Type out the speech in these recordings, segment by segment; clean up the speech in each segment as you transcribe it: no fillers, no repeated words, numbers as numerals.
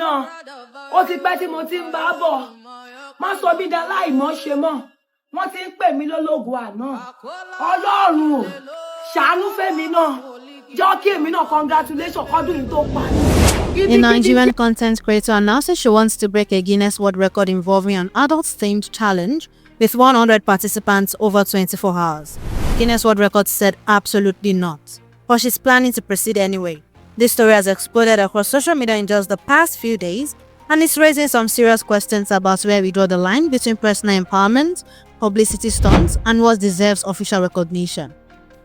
náà. Ó ti pẹ́ tí mo ti ń bá bọ̀. Má sọ mí dá láì mọ̀ ṣe mọ́. Wọ́n ti ń pè mí lólógo àná. Ọlọ́run o, ṣàánú fẹ́mi náà. Jọ́ kí èmi náà congratulation kọ́dún yìí tó parí. A Nigerian content creator announces she wants to break a Guinness World Record involving an adult-themed challenge with 100 participants over 24 hours. Guinness World Records said absolutely not, but she's planning to proceed anyway. This story has exploded across social media in just the past few days, and it's raising some serious questions about where we draw the line between personal empowerment, publicity stunts, and what deserves official recognition.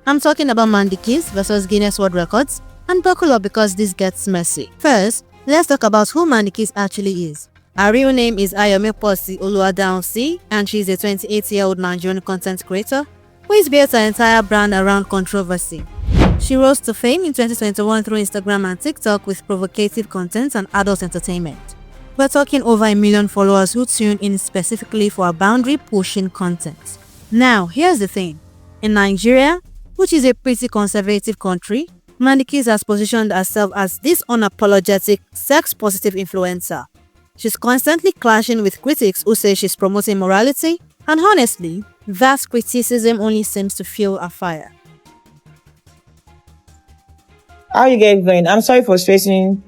I'm talking about Mandy Kiss versus Guinness World Records, and buckle up because this gets messy. First, let's talk about who Mandy Kiss actually is. Her real name is Esther Olateju, and she's a 28-year-old Nigerian content creator who has built her entire brand around controversy. She rose to fame in 2021 through Instagram and TikTok with provocative content and adult entertainment. We're talking over 1 million followers who tune in specifically for her boundary-pushing content. Now, here's the thing. In Nigeria, which is a pretty conservative country, Mandykiss has positioned herself as this unapologetic, sex-positive influencer. She's constantly clashing with critics who say she's promoting morality, and honestly, that criticism only seems to fuel her fire. How you guys doing? I'm sorry for stressing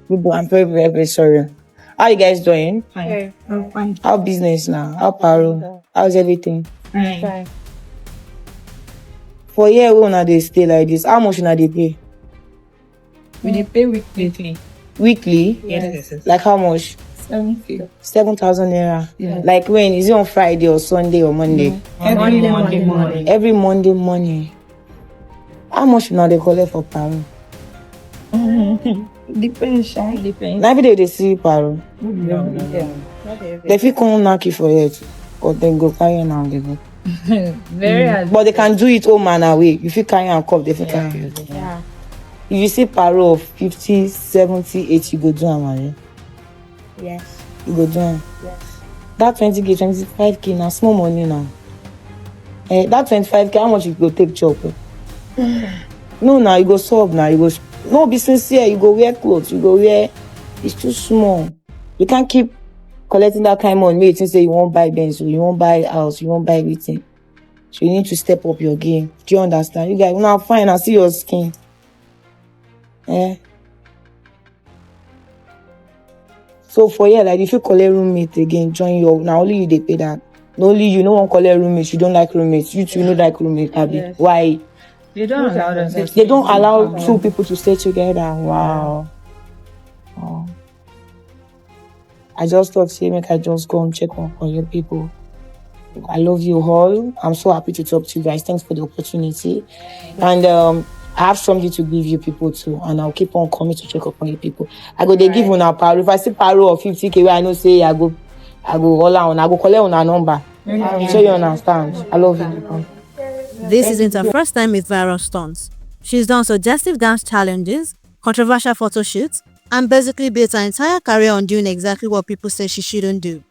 people. I'm very, very, very sorry. How you guys doing? Fine. Yeah, I'm fine. How business now? How paro? How's everything? Fine. For year we una dey stay like this, how much una dey pay? We dey pay weekly. Weekly? Yes. Like how much? 7,000 naira. Yeah. Like when? Is it on Friday or Sunday or Monday? Every Monday morning. Every Monday morning. How much una dey collect for paro? Depends, sha. Depends. Na every day they see paro. No. They fit come knock you for it, or then go carry am and they go. Very hard. But they can do it home and away. If you carry and cup, they fit carry it. Yeah. If you see paro of 50, 70, 80, you go do am. Yes. You go do am. Yes. That 20k, 25k now, small money now. That 25k, how much you go take chop? No, now you go solve now. You go no be sincere. You go wear clothes. You go wear. It's too small. You can't keep collecting that kind of money. You say you won't buy Benz, you won't buy house, you won't buy everything. So you need to step up your game. Do you understand? You guys, now fine. I see your skin. So for you, like if you collect roommate again, join your now only you they pay that. Not only you no one collect roommates, you don't like roommates. You two don't like roommates, Abby. Yes. Why? They don't allow them. They don't allow two people to stay together. Wow. I just thought, say, make I just go and check on your people. I love you all. I'm so happy to talk to you guys. Thanks for the opportunity. And I have something to give you people too. And I'll keep on coming to check up on you people. I go, they give on our paro. If I see paro of 50k, where I know say I go all out. I go collect on our number. So you understand. I love you. This isn't her first time with viral stunts. She's done suggestive dance challenges, controversial photo shoots, and basically built her entire career on doing exactly what people say she shouldn't do.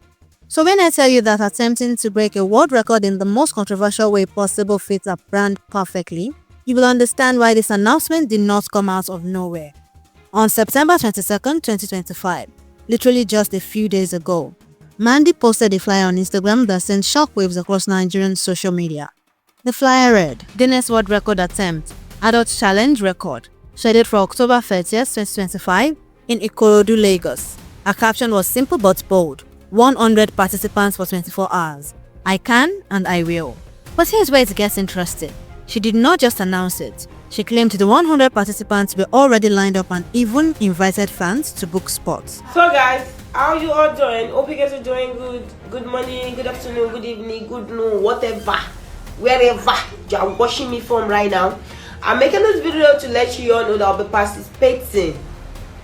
So when I tell you that attempting to break a world record in the most controversial way possible fits her brand perfectly, you will understand why this announcement did not come out of nowhere. On September 22nd, 2025, literally just a few days ago, Mandy posted a flyer on Instagram that sent shockwaves across Nigerian social media. The flyer read, Guinness World Record attempt, adult challenge record, scheduled for October 30th, 2025 in Ikorodu, Lagos. Her caption was simple but bold, 100 participants for 24 hours. I can and I will. But here's where it gets interesting. She did not just announce it. She claimed the 100 participants were already lined up and even invited fans to book spots. So guys, how you all doing? Hope you guys are doing good. Good morning, good afternoon, good evening, good noon, whatever. Wherever you are watching me from right now. I'm making this video to let you all know that I'll be participating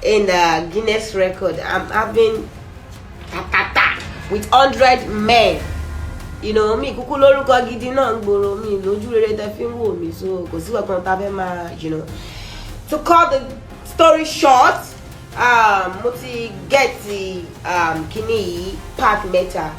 in the Guinness record. I'm having with 100 men. You know me, kuku lórúkọ gidi náà gboro mi lójú rere tẹ́ fi ń wò mí, so kò sí kankan tá fẹ́ máa, you know. To cut the story short, mo ti get the kini pack meta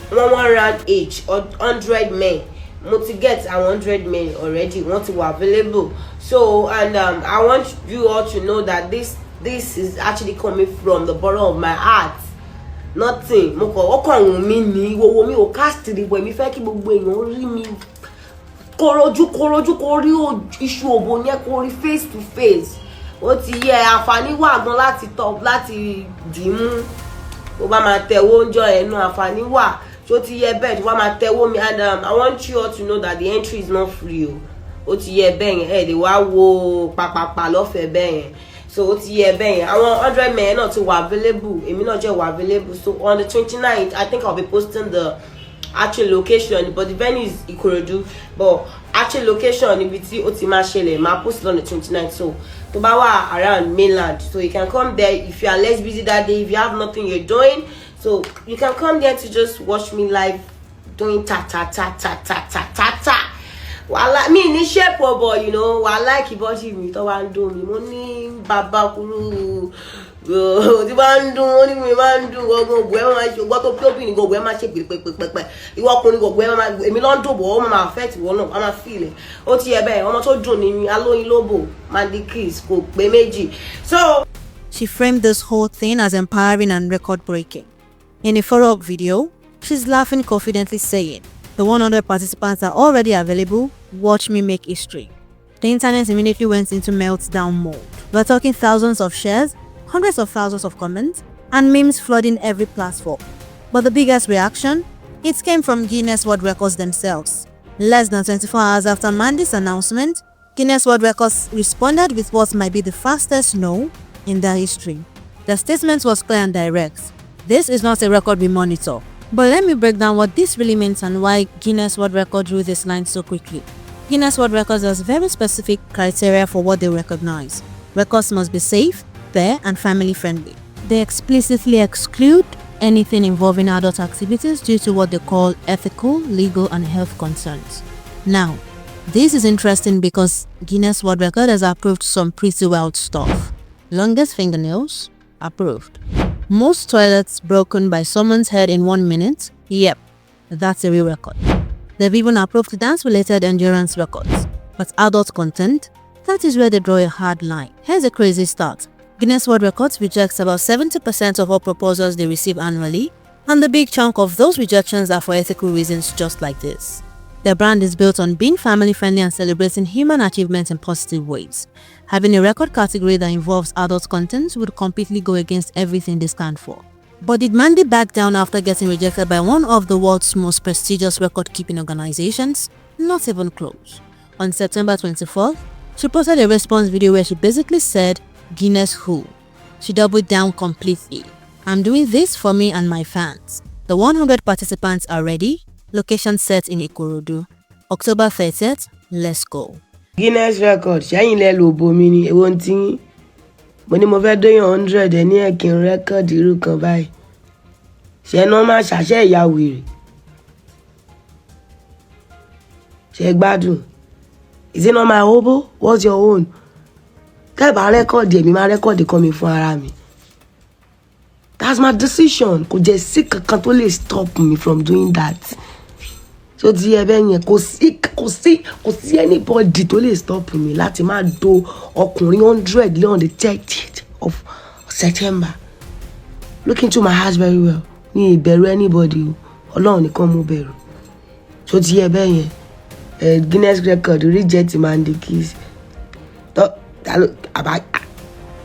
1 round each or 100 men. Mo ti get 100 men already. Want to available. So and I want you all to know that this this is actually coming from the bottom of my heart. Nothing. Mo kàn ọkàn mi ni wo mi ò cast the boy mi fẹ́ kí gbogbo èèyàn rí mi korojú kó rí iṣu òbò yẹn kó rí face to face. Ó ti yẹ àǹfààní wà gan láti top láti dìímú. Ó bá máa tẹ̀wó ńjọ́ ẹnu àǹfààní wà. So ti yẹ bẹ́ẹ̀ tí wọ́n máa tẹ̀wó mi, and I want you all to know that the entry is not free o. Ó ti yẹ bẹ́ẹ̀ yẹn lè wá wo pàpàpà lọ́fẹ̀ẹ́ bẹ́ẹ̀ yẹn. So ó ti yẹ bẹ́ẹ̀ yẹn àwọn 100 men náà ti wà available, èmi náà jẹ́ wà available. So on the 29th I think I'll be posting the actual location, but the venue is Ikorodu, but actual location níbi tí ó ti máa ṣẹlẹ̀ máa post on the 29th. So tó bá wà around mainland, so you can come there if you are less busy that day, if you have nothing you're doing, so you can come there to just watch me live doing ta ta ta ta ta ta ta ta. Wàhálà mi ní shape ọ̀bọ̀, you know, wàhálà kì bọ́dì mi tó wá ń dùn mi, mo ní bàbá kúrú tí bá ń dùn, ó ní mi máa ń dùn gbogbo ògbó ẹ̀ máa ṣe gbọ́ tó pé obìnrin gbogbo ẹ̀ máa ṣe pèpèpèpè ìwọ ọkùnrin gbogbo ẹ̀ máa èmi ló ń dòbò ó máa affect ìwọ náà, máa feel ẹ̀. Ó ti yẹ bẹ́ẹ̀, ọmọ tó dùn ní mi alóyin lóbò Mandykiss kò pé méjì. So she framed this whole thing as empowering and record-breaking. In a follow-up video, she's laughing confidently saying, "The 100 participants are already available. Watch me make history." The internet immediately went into meltdown mode. We're talking thousands of shares, hundreds of thousands of comments, and memes flooding every platform. But the biggest reaction? It came from Guinness World Records themselves. Less than 24 hours after Mandy's announcement, Guinness World Records responded with what might be the fastest no in their history. The statement was clear and direct. This is not a record we monitor. But let me break down what this really means and why Guinness World Record drew this line so quickly. Guinness World Records has very specific criteria for what they recognize. Records must be safe, fair, and family friendly. They explicitly exclude anything involving adult activities due to what they call ethical, legal, and health concerns. Now, this is interesting because Guinness World Record has approved some pretty wild stuff. Longest fingernails? Approved. Most toilets broken by someone's head in 1 minute? Yep, that's a real record. They've even approved dance-related endurance records. But adult content? That is where they draw a hard line. Here's a crazy start. Guinness World Records rejects about 70% of all proposals they receive annually, and the big chunk of those rejections are for ethical reasons just like this. Their brand is built on being family-friendly and celebrating human achievements in positive ways. Having a record category that involves adult content would completely go against everything they stand for. But did Mandy back down after getting rejected by one of the world's most prestigious record-keeping organizations? Not even close. On September 24th, she posted a response video where she basically said, "Guinness who?" She doubled down completely. "I'm doing this for me and my fans. The 100 participants are ready. Location set in Ikorodu. October 30th, let's go." Guinness Record ṣẹ́yìn lẹ́ lo bomi ni èwo ń tí mo ní mo fẹ́ dóyàn 100 ẹ̀ ní ẹ̀kín rẹ́kọ̀dì irú kan báyìí. Ṣé náà máa ṣàṣẹ ìyá wèrè? Ṣé gbádùn? Is it not my hobo? What's your own? Tẹ́ẹ̀bà rẹ́kọ̀dì èmi máa rẹ́kọ̀dì kan mi fún ara mi. That's my decision. Kò jẹ́ sí kankan tó lè stop me from doing that. So ti ẹ bẹ́ẹ̀ yẹn kò sí anybody tó lè stop me láti máa do ọkùnrin 100 lé on the 30th of September. Look into my heart very well. Mi ìbẹ̀rù anybody o. Ọlọ́run nìkan mo bẹ̀rù. So ti ẹ bẹ́ẹ̀ yẹn Guinness Record reject Mandykiss.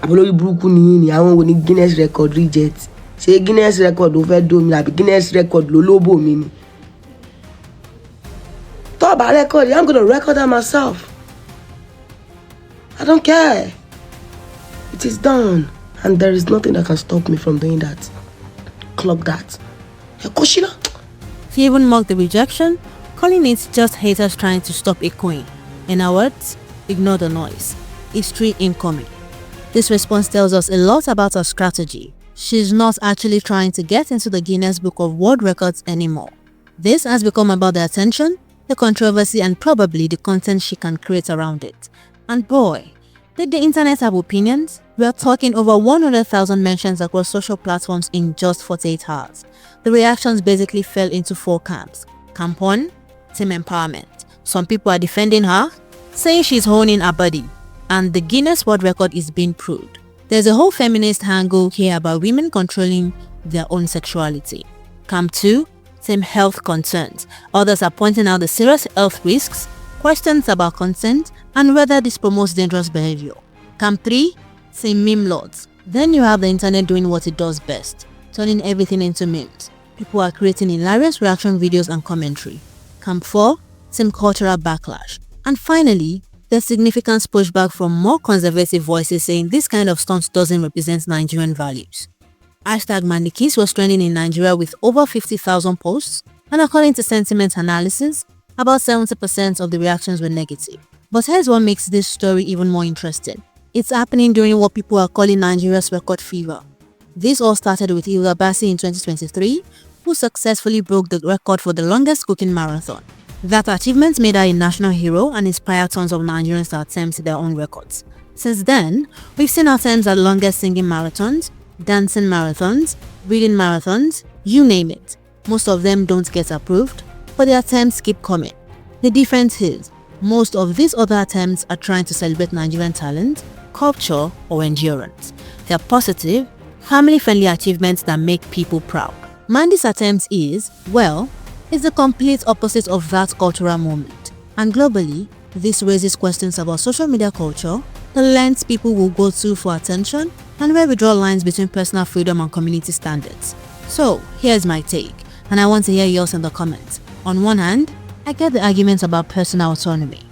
Àbólórí burúkú ni àwọn wo ni Guinness Record reject. Ṣé Guinness Record ló fẹ́ dó mi àbí Guinness Record ló lóbò mi ni? Talk about record, I'm gonna record that myself. I don't care. It is done, and there is nothing that can stop me from doing that. Clock that. She even mocked the rejection, calling it just haters trying to stop a queen. In her words, ignore the noise. History incoming. This response tells us a lot about her strategy. She's not actually trying to get into the Guinness Book of World Records anymore. This has become about the attention, the controversy, and probably the content she can create around it. And boy, did the internet have opinions? We're talking over 100,000 mentions across social platforms in just 48 hours. The reactions basically fell into 4 camps. Camp 1, team empowerment. Some people are defending her, saying she's honing her body, and the Guinness World Record is being proved. There's a whole feminist angle here about women controlling their own sexuality. Camp 2, same health concerns. Others are pointing out the serious health risks, questions about consent, and whether this promotes dangerous behavior. Camp 3, same meme lords. Then you have the internet doing what it does best, turning everything into memes. People are creating hilarious reaction videos and commentary. Camp 4, same cultural backlash. And finally, there's significant pushback from more conservative voices saying this kind of stunt doesn't represent Nigerian values. #Mandykiss was trending in Nigeria with over 50,000 posts, and according to sentiment analysis, about 70% of the reactions were negative. But here's what makes this story even more interesting. It's happening during what people are calling Nigeria's record fever. This all started with Hilda Baci in 2023, who successfully broke the record for the longest cooking marathon. That achievement made her a national hero and inspired tons of Nigerians to attempt their own records. Since then, we've seen attempts at longest singing marathons, dancing marathons, reading marathons, you name it. Most of them don't get approved, but the attempts keep coming. The difference is, most of these other attempts are trying to celebrate Nigerian talent, culture, or endurance. They're positive, family-friendly achievements that make people proud. Mandy's attempt is, well, it's the complete opposite of that cultural moment. And globally, this raises questions about social media culture, the lengths people will go to for attention, and where we draw lines between personal freedom and community standards. So, here's my take, and I want to hear yours in the comments. On one hand, I get the arguments about personal autonomy.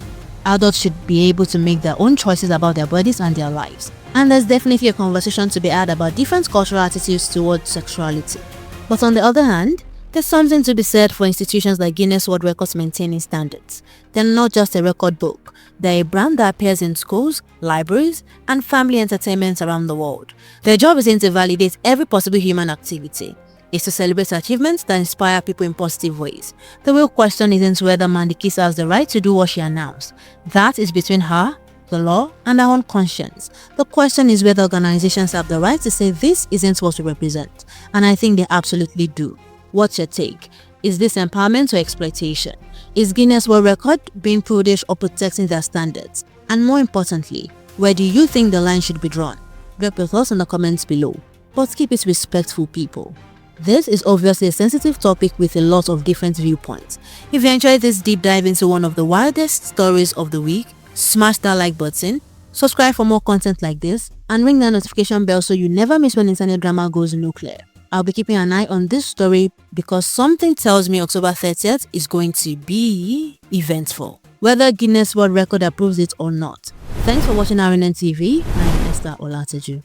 Adults should be able to make their own choices about their bodies and their lives. And there's definitely a conversation to be had about different cultural attitudes towards sexuality. But on the other hand, there's something to be said for institutions like Guinness World Records maintaining standards. They're not just a record book. They're a brand that appears in schools, libraries, and family entertainments around the world. Their job isn't to validate every possible human activity. It's to celebrate achievements that inspire people in positive ways. The real question isn't whether Mandy Kiss has the right to do what she announced. That is between her, the law, and our own conscience. The question is whether organizations have the right to say this isn't what we represent. And I think they absolutely do. What's your take? Is this empowerment or exploitation? Is Guinness World Record being prudish or protecting their standards? And more importantly, where do you think the line should be drawn? Drop your thoughts in the comments below. But keep it respectful, people. This is obviously a sensitive topic with a lot of different viewpoints. If you enjoyed this deep dive into one of the wildest stories of the week, smash that like button, subscribe for more content like this, and ring that notification bell so you never miss when internet drama goes nuclear. I'll be keeping an eye on this story because something tells me October 30th is going to be eventful, whether Guinness World Record approves it or not. Thanks for watching RNN TV. I'm Esther Olateju.